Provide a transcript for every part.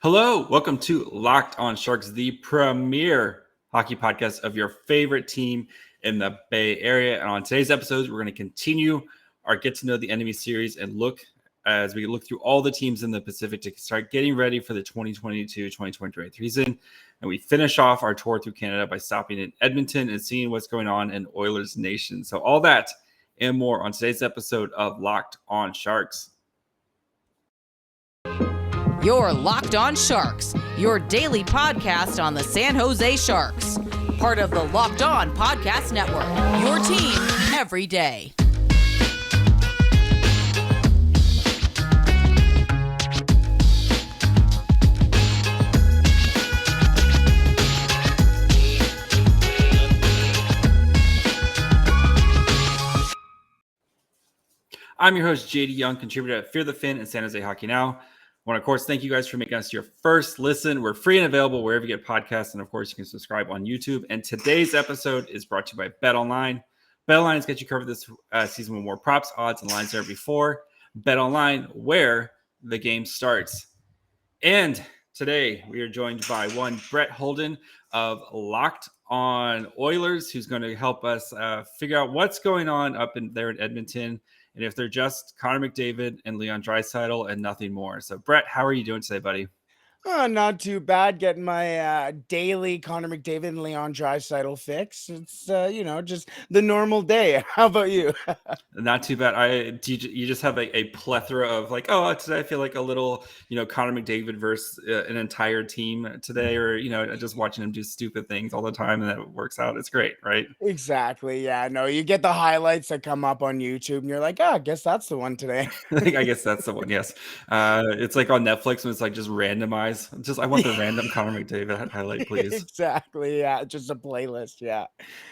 Hello, welcome to Locked on Sharks, the premier hockey podcast of your favorite team in the Bay Area. And on today's episode, we're going to continue our Get to Know the Enemy series and look through all the teams in the Pacific to start getting ready for the 2022-2023 season. And we finish off our tour through Canada by stopping in Edmonton and seeing what's going on in Oilers Nation. So all that and more on today's episode of Locked on Sharks. You're Locked on Sharks, your daily podcast on the San Jose Sharks. Part of the Locked On Podcast Network, your team every day. I'm your host, JD Young, contributor at Fear the Fin and San Jose Hockey Now. I want to, of course, thank you guys for making us your first listen. We're free and available wherever you get podcasts. And, of course, you can subscribe on YouTube. And today's episode is brought to you by BetOnline. BetOnline has got you covered this season with more props, odds, and lines than ever before. BetOnline, where the game starts. And today we are joined by one Brett Holden of Locked on Oilers, who's going to help us figure out what's going on up in there in Edmonton. And if they're just Connor McDavid and Leon Draisaitl and nothing more. So, Brett, how are you doing today, buddy? Not too bad. Getting my daily Connor McDavid and Leon Draisaitl fix. It's just the normal day. How about you? Not too bad. You just have a plethora of like, oh, today I feel like a little, Connor McDavid versus an entire team today, or just watching him do stupid things all the time, and that works out. It's great, right? Exactly. Yeah. No, you get the highlights that come up on YouTube, and you're like, I guess that's the one today. I guess that's the one. Yes. It's like on Netflix when it's like just randomized. I want the random Connor McDavid highlight, please. Exactly. Yeah. Just a playlist. Yeah.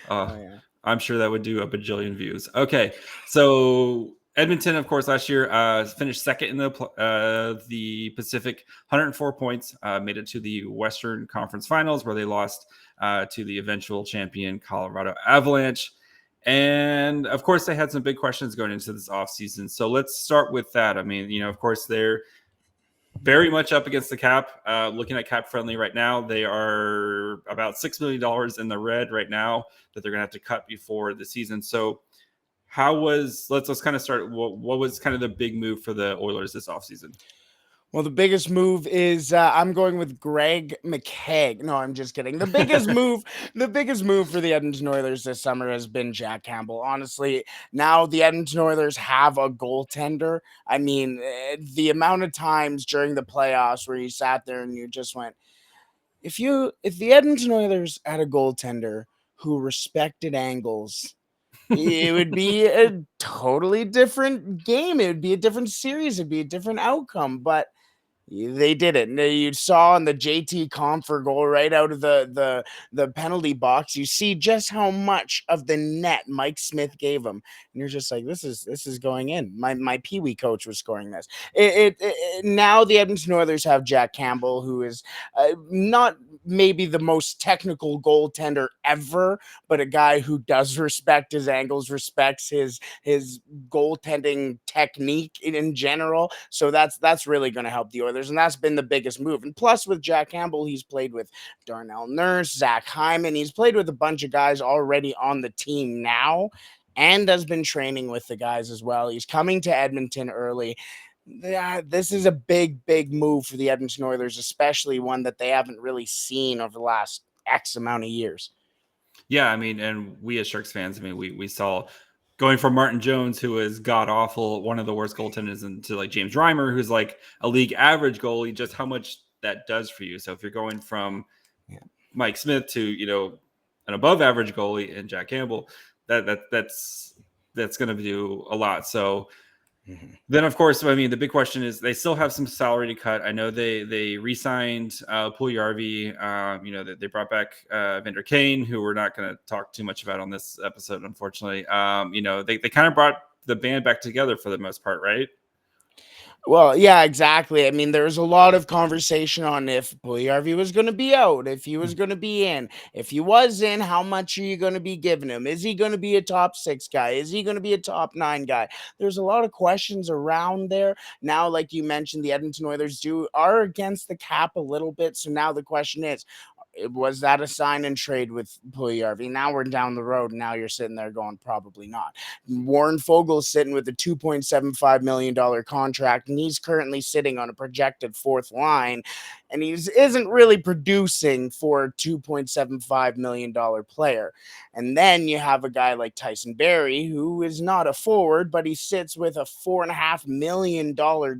Yeah. I'm sure that would do a bajillion views. Okay. So Edmonton, of course, last year finished second in the Pacific, 104 points, made it to the Western Conference Finals where they lost to the eventual champion Colorado Avalanche. And of course, they had some big questions going into this offseason. So let's start with that. I mean, of course, they're very much up against the cap. Looking at cap friendly right now, they are about $6 million in the red right now that they're going to have to cut before the season. So let's kind of start. What was kind of the big move for the Oilers this offseason? Well, the biggest move is I'm going with Greg McKegg. No, I'm just kidding. The biggest move for the Edmonton Oilers this summer has been Jack Campbell. Honestly, now the Edmonton Oilers have a goaltender. I mean, the amount of times during the playoffs where you sat there and you just went, if the Edmonton Oilers had a goaltender who respected angles, it would be a totally different game. It would be a different series. It'd be a different outcome. But they did it. You saw in the JT Compher goal right out of the penalty box, you see just how much of the net Mike Smith gave him. And you're just like, this is going in. My Pee-wee coach was scoring this. Now the Edmonton Oilers have Jack Campbell, who is not maybe the most technical goaltender ever, but a guy who does respect his angles, respects his goaltending technique in general. So that's really going to help the Oilers, and that's been the biggest move. And plus, with Jack Campbell, he's played with Darnell Nurse, Zach Hyman. He's played with a bunch of guys already on the team now, and has been training with the guys as well. He's coming to Edmonton early. This is a big move for the Edmonton Oilers, especially one that they haven't really seen over the last X amount of years. Yeah, I mean, and we as Sharks fans, I mean, we saw going from Martin Jones, who is god-awful, one of the worst goaltenders, into like James Reimer, who's like a league average goalie, just how much that does for you. So if you're going from Mike Smith to, an above average goalie and Jack Campbell, that's going to do a lot. So then, of course, I mean, the big question is they still have some salary to cut. I know they re-signed Puljujarvi. They brought back Vander Kane, who we're not going to talk too much about on this episode, unfortunately. They kind of brought the band back together for the most part, right? Well, yeah, exactly. I mean, there was a lot of conversation on if Puljujärvi was going to be out, if he was going to be in. If he was in, how much are you going to be giving him? Is he going to be a top 6 guy? Is he going to be a top 9 guy? There's a lot of questions around there. Now, like you mentioned, the Edmonton Oilers are against the cap a little bit. So now the question is, was that a sign and trade with Puljujärvi? Now we're down the road. And now you're sitting there going, probably not. Warren Fogel's sitting with a $2.75 million contract, and he's currently sitting on a projected fourth line, and he isn't really producing for a $2.75 million player. And then you have a guy like Tyson Barrie, who is not a forward, but he sits with a $4.5 million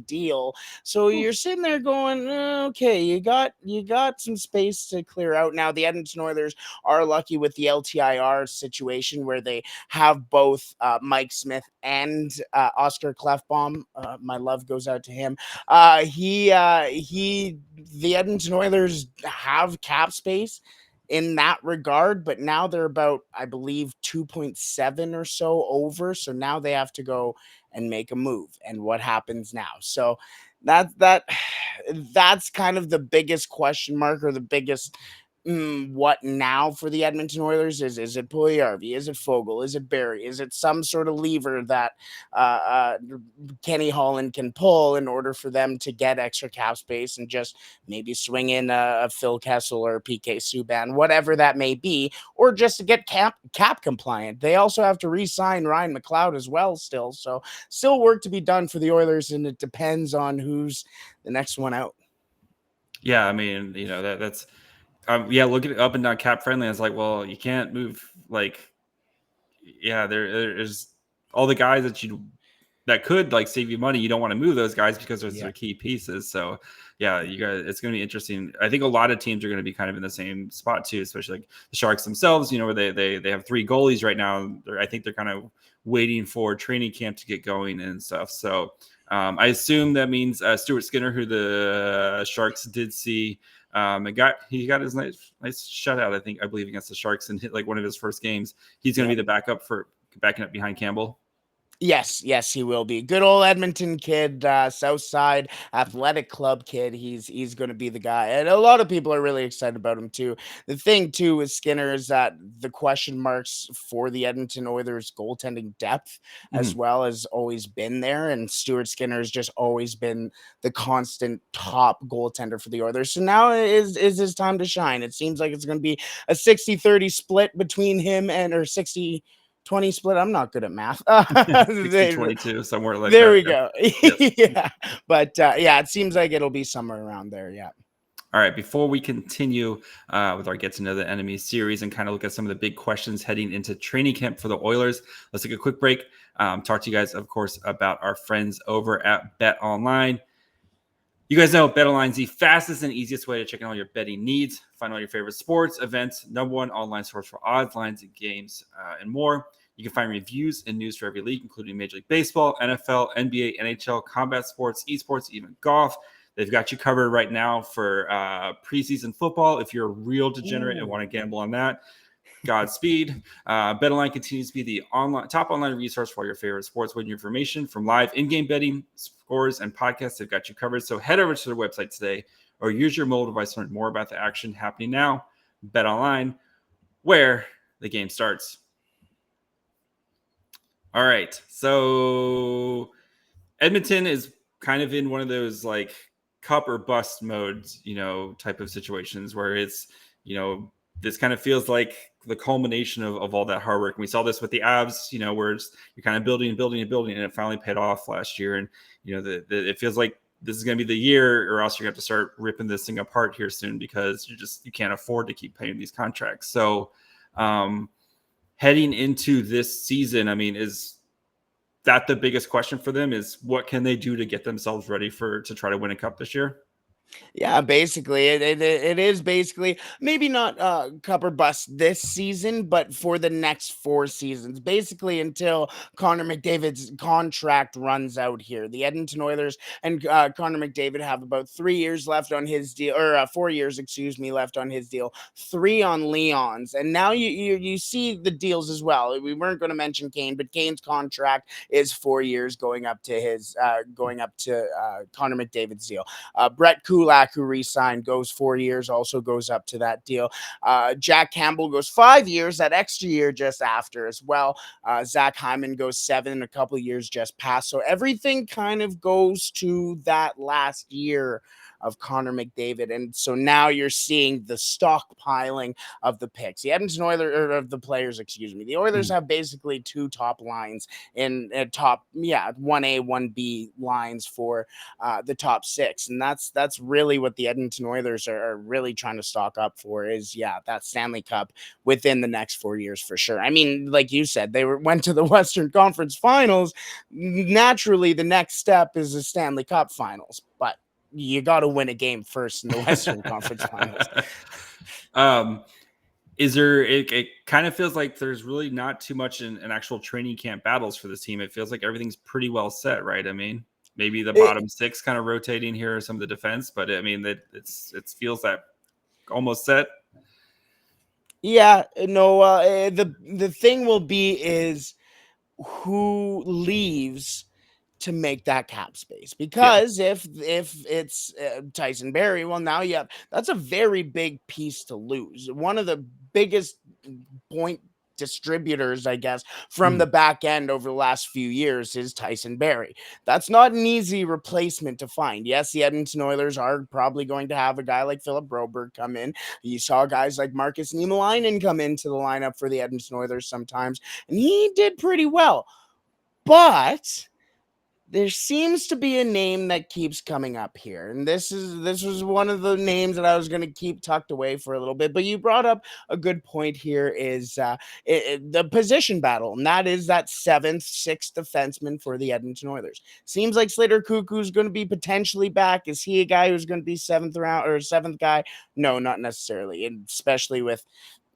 deal. So you're sitting there going, okay, you got some space to clear out. Now the Edmonton Oilers are lucky with the LTIR situation where they have both Mike Smith and Oscar Klefbom. My love goes out to him. The Edmonton Oilers have cap space in that regard, but now they're about, I believe, 2.7 or so over. So now they have to go and make a move. And what happens now? So that's kind of the biggest question mark, or the biggest what now for the Edmonton Oilers. Is it Puljujärvi? Is it Fogel? Is it Barrie? Is it some sort of lever that Kenny Holland can pull in order for them to get extra cap space and just maybe swing in a Phil Kessel or a PK Subban, whatever that may be, or just to get cap compliant? They also have to re-sign Ryan McLeod as well still. So still work to be done for the Oilers, and it depends on who's the next one out. Yeah, I mean, that's looking at up and down cap friendly, it's like, well, you can't move there's all the guys that could like save you money. You don't want to move those guys because those are key pieces. So yeah, you guys, it's going to be interesting. I think a lot of teams are going to be kind of in the same spot too, especially like the Sharks themselves, where they have 3 goalies right now. I think they're kind of waiting for training camp to get going and stuff. So I assume that means Stuart Skinner, who the Sharks did see, he got his nice shutout, I believe, against the Sharks and hit like one of his first games. He's going to be the backup for backing up behind Campbell. Yes, he will be. Good old Edmonton kid, Southside Athletic Club kid. He's going to be the guy, and a lot of people are really excited about him too. The thing too with Skinner is that the question marks for the Edmonton Oilers goaltending depth as well has always been there, and Stuart Skinner has just always been the constant top goaltender for the Oilers. So now is his time to shine. It seems like it's going to be a 60-30 split between him and, or 60-20 split. I'm not good at math. 60-22, somewhere like there that. We go. Yes. Yeah. But it seems like it'll be somewhere around there. Yeah. All right. Before we continue with our Get to Know the Enemy series and kind of look at some of the big questions heading into training camp for the Oilers, let's take a quick break. Talk to you guys, of course, about our friends over at BetOnline. You guys know BetOnline is the fastest and easiest way to check in all your betting needs. Find all your favorite sports, events, #1 online source for odds, lines, and games, and more. You can find reviews and news for every league, including Major League Baseball, NFL, NBA, NHL, combat sports, esports, even golf. They've got you covered right now for preseason football. If you're a real degenerate and want to gamble on that, Godspeed. BetOnline continues to be the top online resource for all your favorite sports wagering information, from live in-game betting, scores, and podcasts. They've got you covered. So head over to their website today or use your mobile device to learn more about the action happening now. BetOnline, where the game starts. All right. So Edmonton is kind of in one of those like cup or bust modes, type of situations where it's, this kind of feels like the culmination of all that hard work. And we saw this with the Avs, where you're kind of building and building and building, and it finally paid off last year. And, it feels like this is going to be the year, or else you have to start ripping this thing apart here soon, because you can't afford to keep paying these contracts. So heading into this season, I mean, is that the biggest question for them? Is what can they do to get themselves ready to try to win a cup this year? Yeah, basically, it is basically maybe not cup or bust this season, but for the next 4 seasons, basically until Connor McDavid's contract runs out here. The Edmonton Oilers and Connor McDavid have about 3 years left on his deal, or 4 years, excuse me, left on his deal. 3 on Leon's, and now you see the deals as well. We weren't going to mention Kane, but Kane's contract is 4 years going up to Connor McDavid's deal. Brett Kulak, who re-signed, goes 4 years, also goes up to that deal. Jack Campbell goes 5 years, that extra year just after as well. Zach Hyman goes 7, a couple of years just past. So everything kind of goes to that last year of Connor McDavid. And so now you're seeing the stockpiling of the picks. The Edmonton Oilers, or of the players, excuse me. The Oilers have basically 2 top lines in top, 1A, 1B lines for the top 6. And that's really what the Edmonton Oilers are really trying to stock up for is, that Stanley Cup within the next 4 years for sure. I mean, like you said, they went to the Western Conference Finals. Naturally, the next step is the Stanley Cup Finals, but you got to win a game first in the Western Conference Finals. Is there? It kind of feels like there's really not too much in actual training camp battles for this team. It feels like everything's pretty well set, right? I mean, maybe the bottom 6 kind of rotating here, some of the defense, but I mean that it feels that almost set. Yeah, no. The thing will be is who leaves to make that cap space, because if it's Tyson Barrie, well, now that's a very big piece to lose. One of the biggest point distributors, I guess, from the back end over the last few years is Tyson Barrie. That's not an easy replacement to find. Yes, the Edmonton Oilers are probably going to have a guy like Philip Broberg come in. You saw guys like Marcus Niemelainen come into the lineup for the Edmonton Oilers sometimes, and he did pretty well. But there seems to be a name that keeps coming up here, and this was one of the names that I was going to keep tucked away for a little bit, but you brought up a good point here is the position battle, and that is that 7th, 6th defenseman for the Edmonton Oilers. Seems like Slater Koekkoek's going to be potentially back. Is he a guy who's going to be 7th round or 7th guy? No, not necessarily, and especially with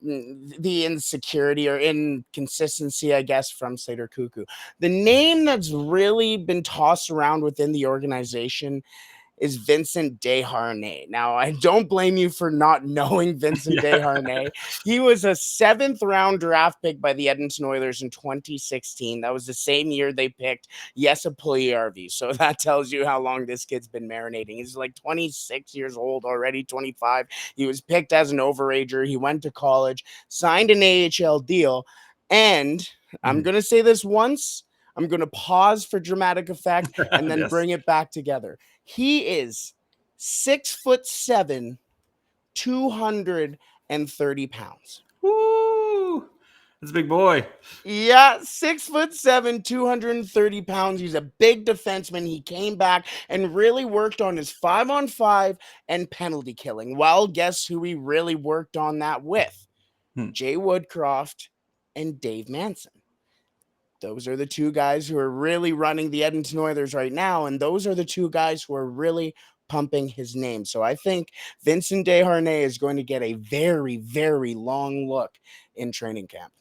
the insecurity or inconsistency, I guess, from Slater Koekkoek. The name that's really been tossed around within the organization is Vincent Desharnais. Now, I don't blame you for not knowing Vincent Desharnais. He was a 7th round draft pick by the Edmonton Oilers in 2016. That was the same year they picked Jesse Puljujarvi. So that tells you how long this kid's been marinating. He's like 26 years old already, 25. He was picked as an overager. He went to college, signed an AHL deal, and I'm going to say this once. I'm going to pause for dramatic effect and then bring it back together. He is 6'7", 230 pounds. Woo! That's a big boy. Yeah, 6'7", 230 pounds. He's a big defenseman. He came back and really worked on his 5-on-5 and penalty killing. Well, guess who he really worked on that with? Jay Woodcroft and Dave Manson. Those are the 2 guys who are really running the Edmonton Oilers right now, and those are the 2 guys who are really pumping his name. So I think Vincent Desharnais is going to get a very, very long look in training camp.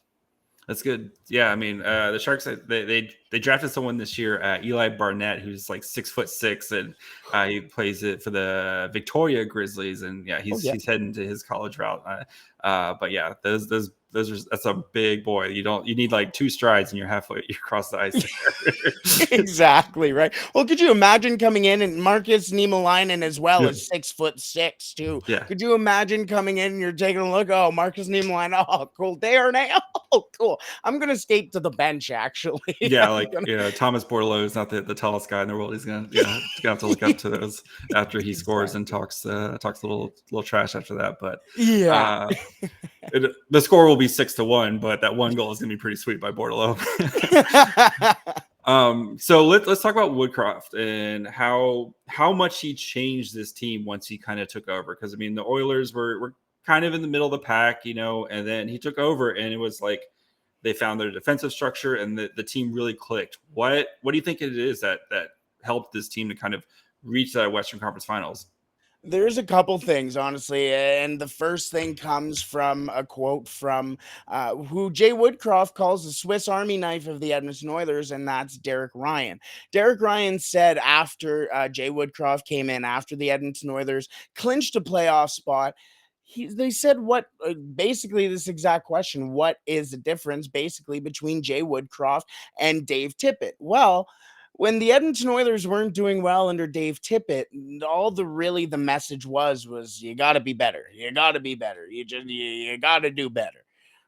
That's good. Yeah, I mean, the Sharks they drafted someone this year, Eli Barnett, who's like 6'6", and he plays it for the Victoria Grizzlies, and he's heading to his college route. But yeah, that's a big boy. You need like 2 strides and you're halfway across the ice. Exactly right. Well, could you imagine coming in and Marcus Niemelainen as well as 6'6" too? Yeah. Could you imagine coming in and you're taking a look? Oh, Marcus Niemelainen. Oh, cool. Desharnais. Oh, cool. I'm gonna skate to the bench actually. Yeah, Thomas Bordelot is not the tallest guy in the world. He's gonna have to look up to those after he scores and talks a little trash after that. But the score will be 6-1, but that one goal is gonna be pretty sweet by Bordelot. So let's talk about Woodcroft and how much he changed this team once he kind of took over. Because I mean, the Oilers were kind of in the middle of the pack, and then he took over, and it was like they found their defensive structure, and the team really clicked. What do you think it is that helped this team to kind of reach that Western Conference Finals? There's a couple things, honestly, and the first thing comes from a quote from who Jay Woodcroft calls the Swiss Army knife of the Edmonton Oilers, and that's Derek Ryan. Derek Ryan said after Jay Woodcroft came in, after the Edmonton Oilers clinched a playoff spot, they said basically this exact question: what is the difference basically between Jay Woodcroft and Dave Tippett? Well, when the Edmonton Oilers weren't doing well under Dave Tippett, all the message was you got to be better. You got to be better. You got to do better.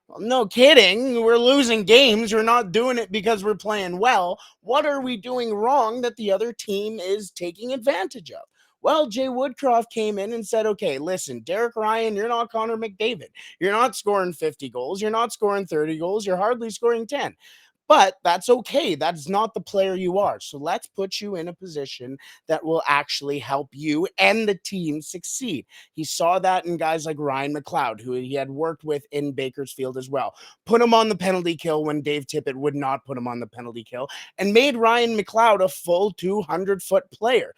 Well, no kidding. We're losing games. We're not doing it because we're playing well. What are we doing wrong that the other team is taking advantage of? Well, Jay Woodcroft came in and said, okay, listen, Derek Ryan, you're not Connor McDavid. You're not scoring 50 goals. You're not scoring 30 goals. You're hardly scoring 10. But that's okay. That's not the player you are. So let's put you in a position that will actually help you and the team succeed. He saw that in guys like Ryan McLeod, who he had worked with in Bakersfield as well. Put him on the penalty kill when Dave Tippett would not put him on the penalty kill, and made Ryan McLeod a full 200-foot player.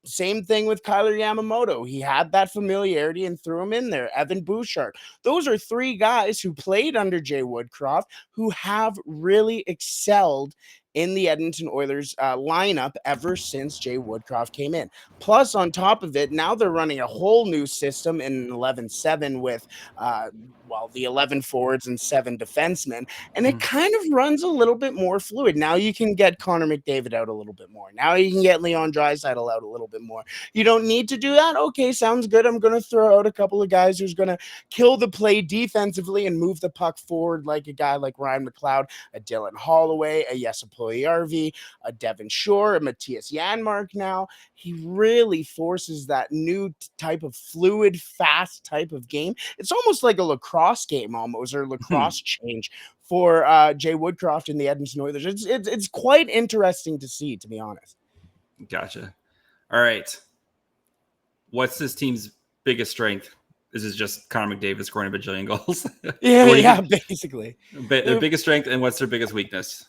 Same thing with Kyler Yamamoto. He had that familiarity and threw him in there. Evan Bouchard. Those are three guys who played under Jay Woodcroft who have really excelled in the Edmonton Oilers lineup ever since Jay Woodcroft came in. Plus, on top of it, now they're running a whole new system in 11-7 with, the 11 forwards and 7 defensemen, and it kind of runs a little bit more fluid. Now you can get Connor McDavid out a little bit more. Now you can get Leon Draisaitl out a little bit more. You don't need to do that? Okay, sounds good. I'm going to throw out a couple of guys who's going to kill the play defensively and move the puck forward, like a guy like Ryan McLeod, a Dylan Holloway, a Jesse Puljujärvi, a Devin Shore, a Matthias Janmark now. He really forces that new type of fluid, fast type of game. It's almost like a lacrosse game almost, or lacrosse change for Jay Woodcroft and the Edmonton Oilers. It's quite interesting to see, to be honest. Gotcha. All right. What's this team's biggest strength? This is just Connor McDavid scoring a bajillion goals. Yeah, basically. Their biggest strength, and what's their biggest weakness?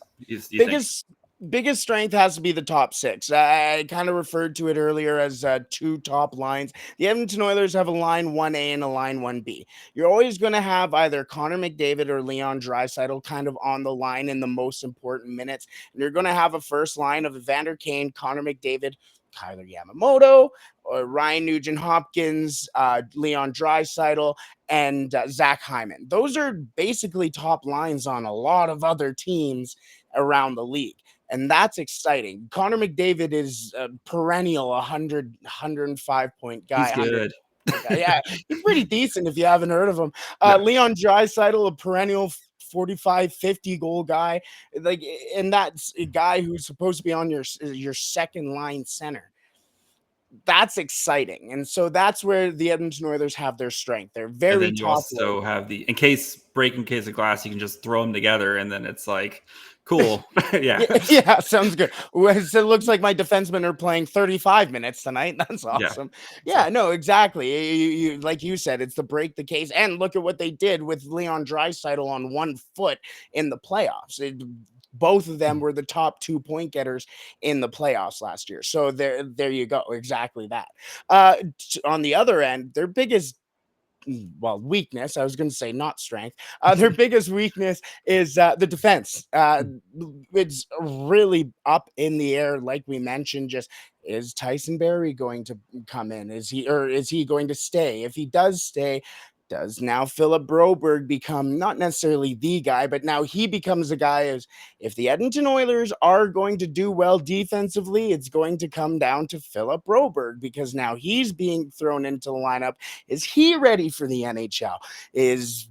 Biggest strength has to be the top six. I kind of referred to it earlier as 2 top lines. The Edmonton Oilers have a line 1A and a line 1B. You're always going to have either Connor McDavid or Leon Draisaitl kind of on the line in the most important minutes. And you're going to have a first line of Evander Kane, Connor McDavid, Kyler Yamamoto, or Ryan Nugent-Hopkins, Leon Draisaitl, and Zach Hyman. Those are basically top lines on a lot of other teams around the league. And that's exciting. Connor McDavid is a perennial 105-point guy. He's good. Yeah, he's pretty decent if you haven't heard of him. Leon Draisaitl, a perennial 45, 50 goal guy. And that's a guy who's supposed to be on your second line center. That's exciting. And so that's where the Edmonton Oilers have their strength. They're very and then you top. Also have in case of glass, you can just throw them together, and then it's like, cool. Yeah, sounds good. It looks like my defensemen are playing 35 minutes tonight. That's awesome. Yeah, no, exactly. You like you said, it's to break the case. And look at what they did with Leon Draisaitl on 1 foot in the playoffs. Both of them were the top 2 point getters in the playoffs last year. So there you go. Exactly that. On the other end, their biggest weakness, I was going to say not strength. Their biggest weakness is the defense. It's really up in the air, like we mentioned. Just, is Tyson Barrie going to come in? Is he going to stay? If he does stay, does now Philip Broberg become not necessarily the guy, but now he becomes a guy as if the Edmonton Oilers are going to do well defensively, it's going to come down to Philip Broberg, because now he's being thrown into the lineup. Is he ready for the NHL? Is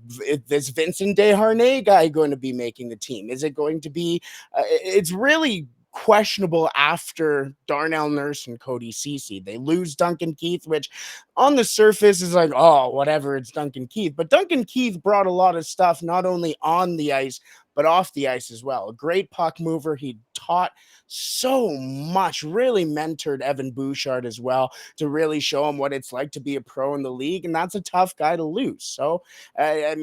this Vincent Desharnais guy going to be making the team? Is it going to be, it's really questionable after Darnell Nurse and Cody Ceci. They lose Duncan Keith, which on the surface is like, oh, whatever, it's Duncan Keith. But Duncan Keith brought a lot of stuff, not only on the ice, but off the ice as well. A great puck mover. He taught so much, really mentored Evan Bouchard as well to really show him what it's like to be a pro in the league. And that's a tough guy to lose. So, I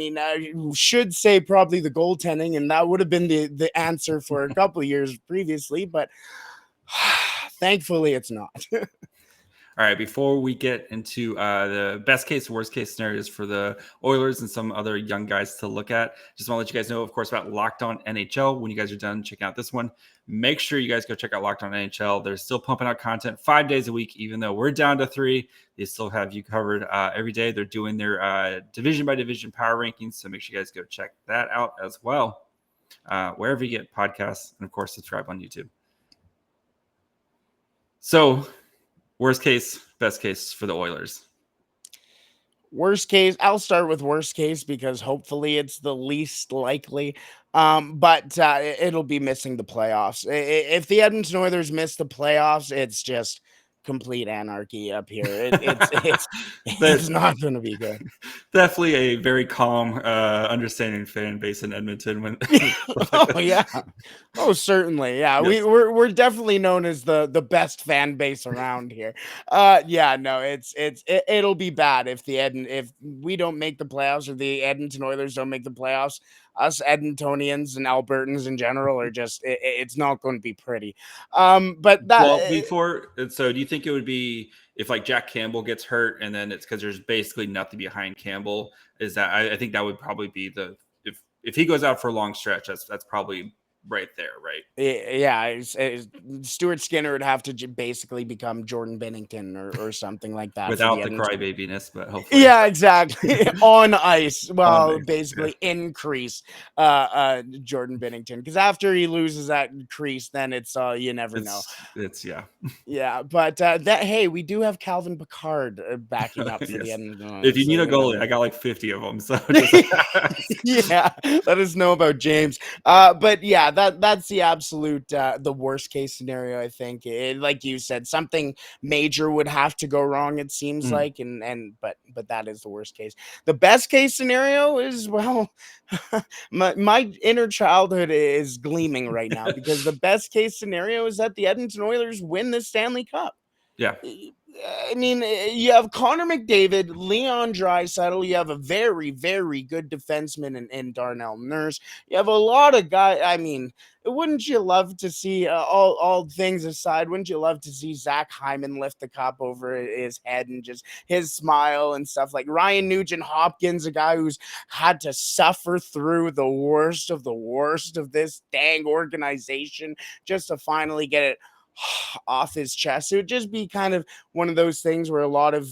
should say probably the goaltending, and that would have been the answer for a couple of years previously, but thankfully it's not. All right, before we get into the best case, worst case scenarios for the Oilers and some other young guys to look at, just want to let you guys know, of course, about Locked On NHL. When you guys are done checking out this one, make sure you guys go check out Locked On NHL. They're still pumping out content 5 days a week, even though we're down to 3. They still have you covered every day. They're doing their division by division power rankings, so make sure you guys go check that out as well, wherever you get podcasts, and of course, subscribe on YouTube. So, worst case, best case for the Oilers. Worst case, I'll start with worst case because hopefully it's the least likely. But it'll be missing the playoffs. If the Edmonton Oilers miss the playoffs, it's just complete anarchy up here. It's not going to be good. Definitely a very calm, understanding fan base in Edmonton. When oh yeah, oh certainly, yeah. Yes. We're definitely known as the best fan base around here. Yeah, no, it'll be bad if if we don't make the playoffs or the Edmonton Oilers don't make the playoffs. Us Edmontonians and Albertans in general are just it's not going to be pretty. But that so do you think it would be if like Jack Campbell gets hurt and then it's because there's basically nothing behind Campbell? Is that I think that would probably be if he goes out for a long stretch, that's probably right there, right? Yeah, Stuart Skinner would have to basically become Jordan Binnington or something like that without the crybabiness, but hopefully, yeah, exactly on ice. Well, basically increase Jordan Binnington because after he loses that crease, then it's you never know. It's yeah, but hey, we do have Calvin Pickard backing up for the end. If you need a goalie, I got like 50 of them. So yeah, let us know about James. But yeah. That's the absolute the worst case scenario. I think, like you said, something major would have to go wrong. It seems like, but that is the worst case. The best case scenario is my inner childhood is gleaming right now because the best case scenario is that the Edmonton Oilers win the Stanley Cup. Yeah. I mean, you have Connor McDavid, Leon Draisaitl. You have a very, very good defenseman in Darnell Nurse. You have a lot of guys. I mean, wouldn't you love to see, all things aside, wouldn't you love to see Zach Hyman lift the cup over his head and just his smile and stuff like Ryan Nugent-Hopkins, a guy who's had to suffer through the worst of this dang organization just to finally get it off his chest. It would just be kind of one of those things where a lot of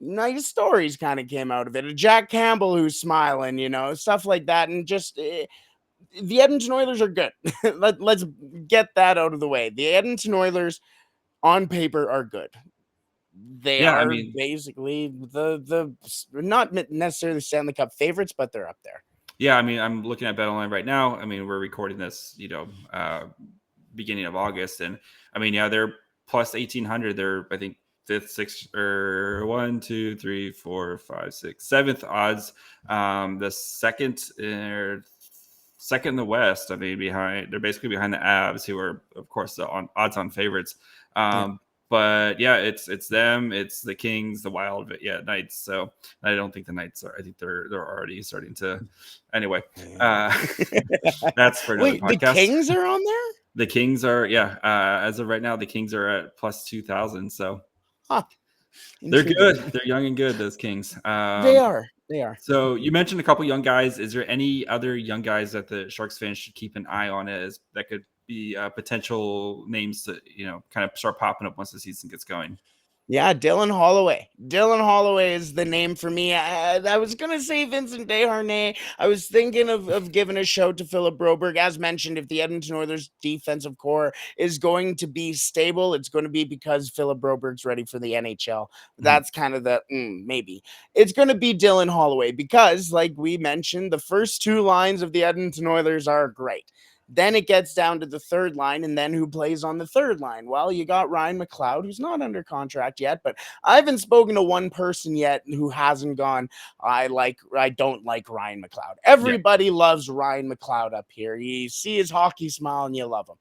nice stories kind of came out of it. A Jack Campbell who's smiling, stuff like that. And just the Edmonton Oilers are good. Let's get that out of the way. The Edmonton Oilers on paper are good. They are basically the not necessarily Stanley Cup favorites, but they're up there. Yeah, I mean, I'm looking at BetOnline right now. I mean, we're recording this, beginning of August, and I mean, yeah, they're plus 1,800. They're I think fifth, sixth, or 1, 2, 3, 4, 5, 6, seventh odds. The second in the West. I mean, they're basically behind the Avs, who are of course the odds-on favorites. But yeah, it's them, it's the Kings, the Wild, Knights. So I don't think the Knights are. I think they're already starting to. Anyway, that's for another podcast. The Kings are on there. The Kings are, as of right now, the Kings are at plus 2,000. So they're good. They're young and good, those Kings. They are. So you mentioned a couple young guys. Is there any other young guys that the Sharks fans should keep an eye on that could be potential names to, kind of start popping up once the season gets going? Yeah, Dylan Holloway. Dylan Holloway is the name for me. I was going to say Vincent Desharnais. I was thinking of giving a shout to Philip Broberg. As mentioned, if the Edmonton Oilers defensive core is going to be stable, it's going to be because Philip Broberg's ready for the NHL. That's kind of the maybe. It's going to be Dylan Holloway because, like we mentioned, the first two lines of the Edmonton Oilers are great. Then it gets down to the third line, and then who plays on the third line? Well, you got Ryan McLeod, who's not under contract yet, but I haven't spoken to one person yet who hasn't gone, I don't like Ryan McLeod. Everybody loves Ryan McLeod up here. You see his hockey smile and you love him.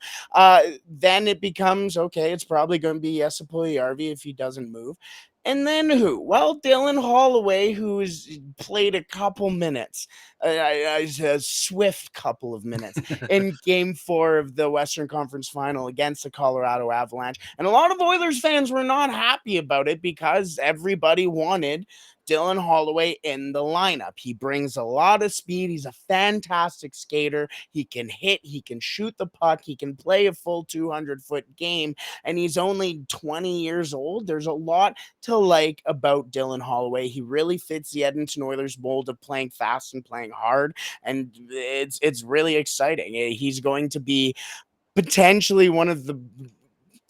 Then it becomes, okay, it's probably going to be Jesse Puljujärvi if he doesn't move. And then who? Well, Dylan Holloway, who's played a couple minutes, a swift couple of minutes in Game 4 of the Western Conference Final against the Colorado Avalanche. And a lot of Oilers fans were not happy about it because everybody wanted Dylan Holloway in the lineup. He brings a lot of speed. He's a fantastic skater. He can hit. He can shoot the puck. He can play a full 200-foot game. And he's only 20 years old. There's a lot to like about Dylan Holloway. He really fits the Edmonton Oilers mold of playing fast and playing hard, and it's really exciting. He's going to be potentially one of the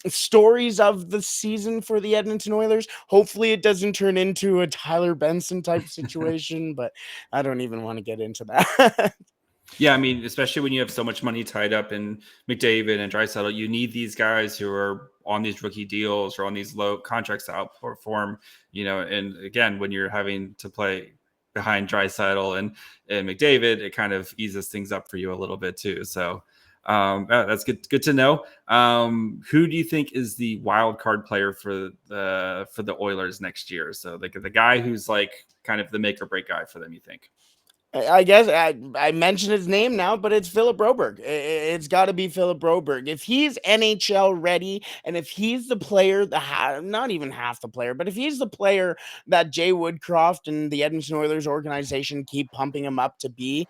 stories of the season for the Edmonton Oilers. Hopefully it doesn't turn into a Tyler Benson type situation, but I don't even want to get into that. Yeah, I mean, especially when you have so much money tied up in McDavid and Draisaitl, you need these guys who are on these rookie deals or on these low contracts to outperform, and again, when you're having to play behind Draisaitl and McDavid, it kind of eases things up for you a little bit too. So that's good to know. Who do you think is the wild card player for the Oilers next year? So the guy who's like kind of the make or break guy for them, you think? I guess I mentioned his name now, but it's Philip Broberg. It's got to be Philip Broberg. If he's NHL ready, and if he's the player, not even half the player, but if he's the player that Jay Woodcroft and the Edmonton Oilers organization keep pumping him up to be,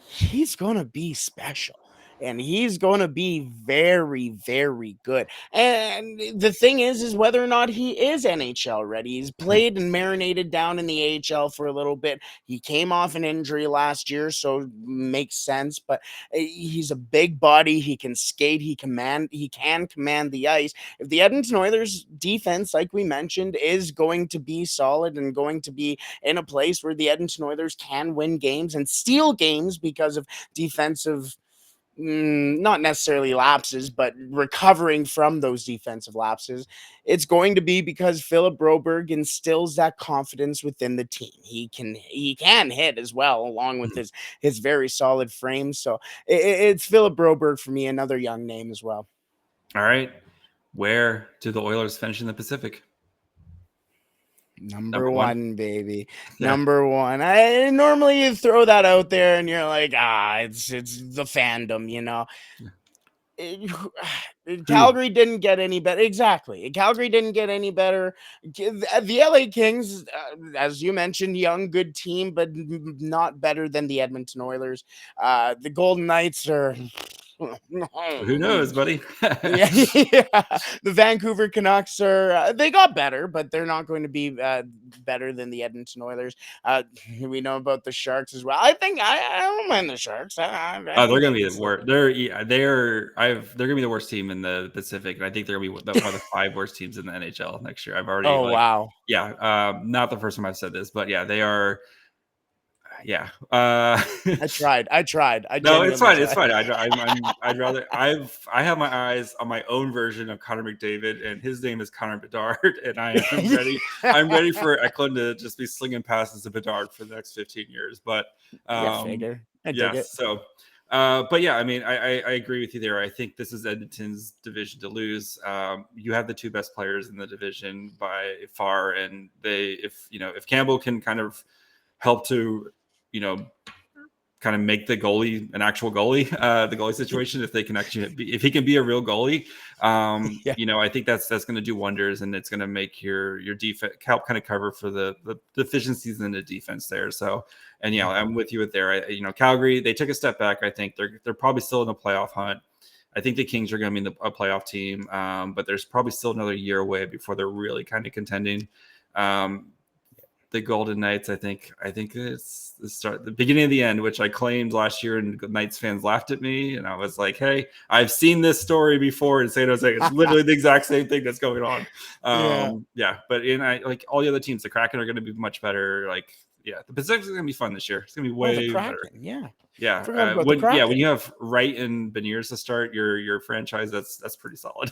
he's going to be special. And he's going to be very, very good. And the thing is whether or not he is NHL ready. He's played and marinated down in the AHL for a little bit. He came off an injury last year, so makes sense. But he's a big body. He can skate. He can command the ice. If the Edmonton Oilers defense, like we mentioned, is going to be solid and going to be in a place where the Edmonton Oilers can win games and steal games because of defensive, not necessarily lapses, but recovering from those defensive lapses, it's going to be because Philip Broberg instills that confidence within the team. He can hit as well, along with his very solid frame. So it's Philip Broberg for me, another young name as well. All right. Where do the Oilers finish in the Pacific? Number one, baby. Yeah. Number one. I normally you throw that out there and you're like, it's the fandom, Calgary didn't get any better. Exactly. Calgary didn't get any better. The LA Kings, as you mentioned, young, good team, but not better than the Edmonton Oilers. The Golden Knights are... Who knows, buddy? yeah. The Vancouver Canucks are they got better, but they're not going to be better than the Edmonton Oilers. We know about the Sharks as well. I think I don't mind the Sharks. They're going to be the worst. They're going to be the worst team in the Pacific, and I think they're going to be one of the 5 worst teams in the NHL next year. I've already. Oh wow! Yeah, not the first time I've said this, but yeah, they are. Yeah. I tried. No, it's fine. It's fine. I'd rather. I have my eyes on my own version of Connor McDavid, and his name is Connor Bedard, and I am ready. I'm ready for Eklund to just be slinging passes to Bedard for the next 15 years. But I dig it. So, but yeah, I mean, I agree with you there. I think this is Edmonton's division to lose. You have the 2 best players in the division by far, and if Campbell can kind of help to kind of make the goalie an actual goalie, the goalie situation, if they can actually if he can be a real goalie, I think that's going to do wonders, and it's going to make your defense help kind of cover for the deficiencies in the defense there. So, and I'm with you there. Calgary, they took a step back. I think they're probably still in a playoff hunt. I think the Kings are going to be a playoff team, but there's probably still another year away before they're really kind of contending. The Golden Knights, I think it's the beginning of the end, which I claimed last year, and Knights fans laughed at me, and I was like, "Hey, I've seen this story before in San Jose. It's literally the exact same thing that's going on." But like all the other teams, the Kraken are going to be much better. The Pacific's going to be fun this year. It's going to be way better. Yeah. When you have Wright and Beniers to start your franchise, that's pretty solid.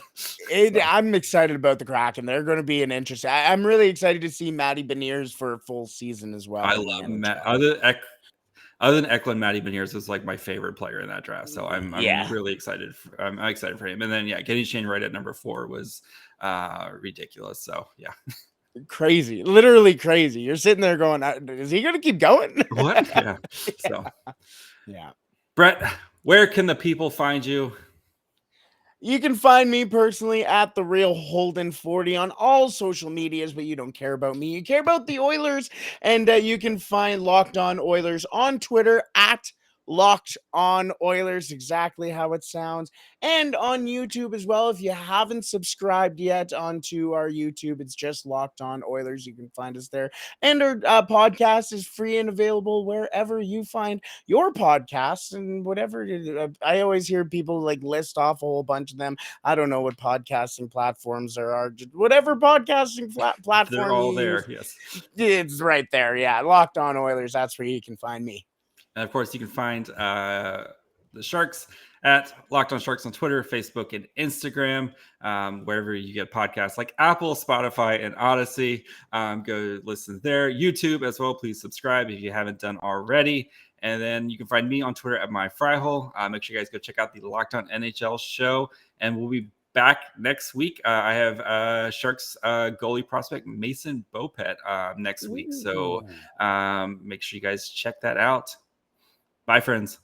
I'm excited about the Kraken. They're going to be an interesting. I'm really excited to see Matty Beniers for a full season as well. I love Matt. Other than Eklund, Matty Beniers was like my favorite player in that draft. So I'm really excited. I'm excited for him. And then getting Shane Wright at number 4 was ridiculous. So yeah. Crazy, literally crazy. You're sitting there going, is he going to keep going? What? Yeah. So, Yeah. Brett, where can the people find you? You can find me personally at the Real Holden 40 on all social medias, but you don't care about me. You care about the Oilers, and you can find Locked On Oilers on Twitter at Locked On Oilers, exactly how it sounds, and on YouTube as well. If you haven't subscribed yet onto our YouTube, it's just Locked On Oilers. You can find us there, and our podcast is free and available wherever you find your podcasts and whatever. I always hear people like list off a whole bunch of them. I don't know what podcasting platforms there are. Just whatever podcasting They're platform all you there. use, Yes. it's right there. Yeah, Locked On Oilers. That's where you can find me. And of course, you can find the Sharks at Locked On Sharks on Twitter, Facebook, and Instagram, wherever you get podcasts like Apple, Spotify, and Odyssey. Go listen there. YouTube as well. Please subscribe if you haven't done already. And then you can find me on Twitter at MyFryhole. Make sure you guys go check out the Locked On NHL show. And we'll be back next week. I have Sharks goalie prospect Mason Bopet next week. So make sure you guys check that out. Bye, friends.